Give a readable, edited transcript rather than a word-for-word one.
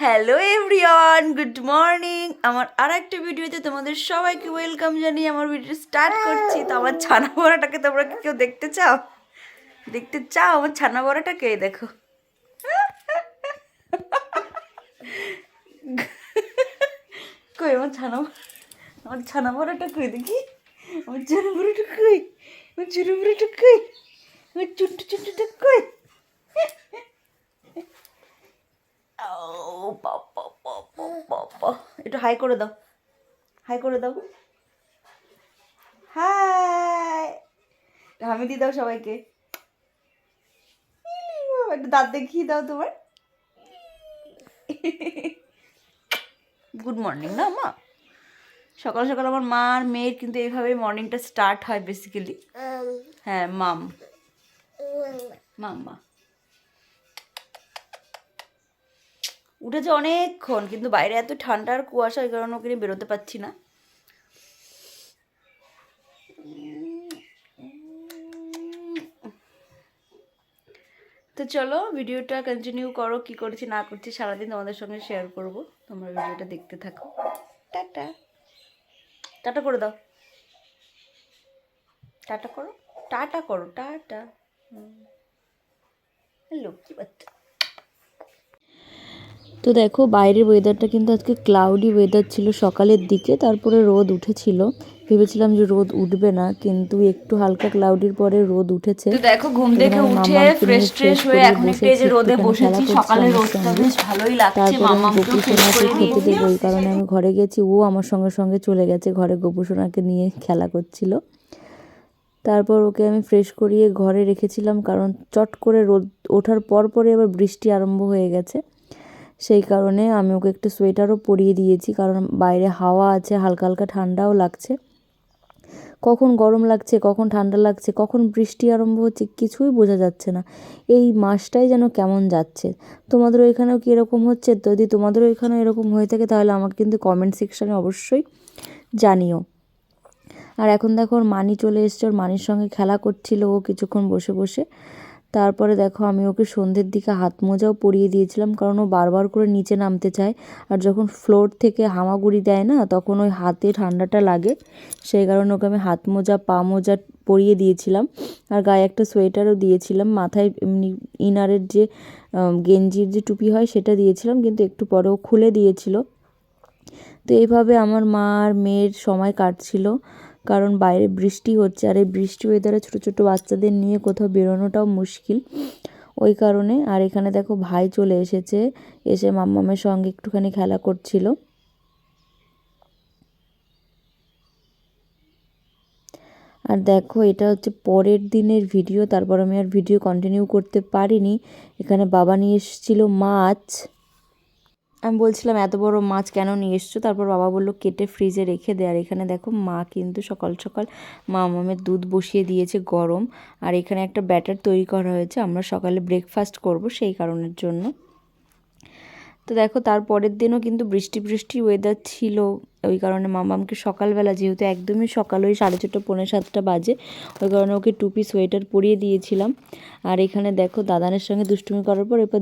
Hello everyone, good morning. আমার আর একটা ভিডিওতে তোমাদের সবাইকে ওয়েলকাম জানিয়ে আমার ভিডিও স্টার্ট করছি। তো আমার ছানা বড়াটাকে তোমরা কি কেউ দেখতে চাও? দেখতে চাও আমার ছানা বড়াটাকে? দেখো, কই আমার ছানা বড়াটা কই দেখি, আমার ছানা বড়াটা কই, আমার ছানা বড়াটা কই, আমার ছোট্ট ছোট্টটা কই। ও বাবা বাবা বাবা, একটু হাই করে দাও, হাই করে দাও, হাই। হামি দিয়ে দাও সবাইকে, একটু দাঁত দেখিয়ে দাও তোমার। গুড মর্নিং না মা? সকাল সকাল আমার মা আর মেয়ের কিন্তু এইভাবেই মর্নিংটা স্টার্ট হয় বেসিক্যালি। হ্যাঁ মাম, মাম্মা উঠেছে অনেকক্ষণ, কিন্তু বাইরে এত ঠান্ডা আর কুয়াশা, এই কারণে ওকে নিয়ে বেরোতে পারছি না। তো চলো ভিডিওটা কন্টিনিউ করো, কি করছি না করছি সারাদিন তোমাদের সঙ্গে শেয়ার করব। তোমরা ভিডিওটা দেখতে থাকো। টাটা টাটা করে দাও, টাটা করো, টাটা করো, টাটা। লক্ষ্মী বাচ্চা। তো দেখো বাইরের ওয়েদারটা কিন্তু আজকে ক্লাউডি ওয়েদার ছিল সকালের দিকে, তারপরে রোদ উঠেছিল। ভেবেছিলাম যে রোদ উঠবে না, কিন্তু একটু হালকা ক্লাউডির পরে রোদ উঠেছে। তো দেখো ঘুম থেকে উঠে ফ্রেশ ট্রেশ হয়ে এখন একটু এই যে রোদে বসেছি। সকালে রোদটা বেশ ভালোই লাগছে। মামামকেও ফ্রেশ করে খেতে দিয়েছি। দেবো, এই কারণে আমি ঘরে গেছি। ও আমার সঙ্গে সঙ্গে চলে গেছে ঘরে, গোপুসোনাকে নিয়ে খেলা করছিল। তারপর ওকে আমি ফ্রেশ করিয়ে ঘরে রেখেছিলাম, কারণ চট করে রোদ ওঠার পর পরে আবার বৃষ্টি আরম্ভ হয়ে গেছে। সেই কারণে আমি ওকে একটা সোয়েটারও পরিয়ে দিয়েছি, কারণ বাইরে হাওয়া আছে, হালকা হালকা ঠান্ডাও লাগছে। কখন গরম লাগছে, কখন ঠান্ডা লাগছে, কখন বৃষ্টি আরম্ভ হচ্ছে কিছুই বোঝা যাচ্ছে না। এই মাসটাই যেন কেমন যাচ্ছে। তোমাদের ওইখানেও কি এরকম হচ্ছে? যদি তোমাদের ওইখানেও এরকম হয়ে থাকে তাহলে আমাকে কিন্তু কমেন্ট সেকশানে অবশ্যই জানিও। আর এখন দেখো ওর মানি চলে এসছে, ওর মানির সঙ্গে খেলা করছিল ও কিছুক্ষণ বসে বসে। তারপরে দেখো আমি ওকে সন্ধ্যের দিকে হাত মোজাও পরিয়ে দিয়েছিলাম, কারণ ও বারবার করে নিচে নামতে চায়। আর যখন ফ্লোর থেকে হামাগুড়ি দেয় না, তখন ওই হাতে ঠান্ডাটা লাগে। সেই কারণে ওকে আমি হাত মোজা পা মোজা পরিয়ে দিয়েছিলাম, আর গায়ে একটা সোয়েটারও দিয়েছিলাম। মাথায় এমনি ইনারের যে গেঞ্জির যে টুপি হয় সেটা দিয়েছিলাম, কিন্তু একটু পরেও খুলে দিয়েছিল। তো এইভাবে আমার মা আর মেয়ের সময় কাটছিল, কারণ বাইরে বৃষ্টি হচ্ছে, আর এই বৃষ্টি ওয়েদারে ছোটো ছোটো বাচ্চাদের নিয়ে কোথাও বেরোনোটাও মুশকিল। ওই কারণে। আর এখানে দেখো ভাই চলে এসেছে, এসে মাম্মামের সঙ্গে একটুখানি খেলা করছিল। আর দেখো এটা হচ্ছে পরের দিনের ভিডিও, তারপর আমি আর ভিডিও কন্টিনিউ করতে পারিনি। এখানে বাবা নিয়ে এসেছিলো মাছ। আমি বলছিলাম এত বড় মাছ কেন নিয়ে এসছো? তারপর বাবা বললো কেটে ফ্রিজে রেখে দে। আর এখানে দেখো মা কিন্তু সকাল সকাল মামামের দুধ বসিয়ে দিয়েছে গরম। আর এখানে একটা ব্যাটার তৈরি করা হয়েছে, আমরা সকালে ব্রেকফাস্ট করব সেই কারণের জন্য। তো দেখো তারপরের দিনও কিন্তু বৃষ্টি বৃষ্টি ওয়েদার ছিল। ওই কারণে মামামকে সকালবেলা, যেহেতু একদমই সকাল, ওই 6:30 পৌনে 7টা বাজে, ওই কারণে ওকে টুপি সোয়েটার পরিয়ে দিয়েছিলাম। আর এখানে দেখো দাদানের সঙ্গে দুষ্টুমি করার পর এরপর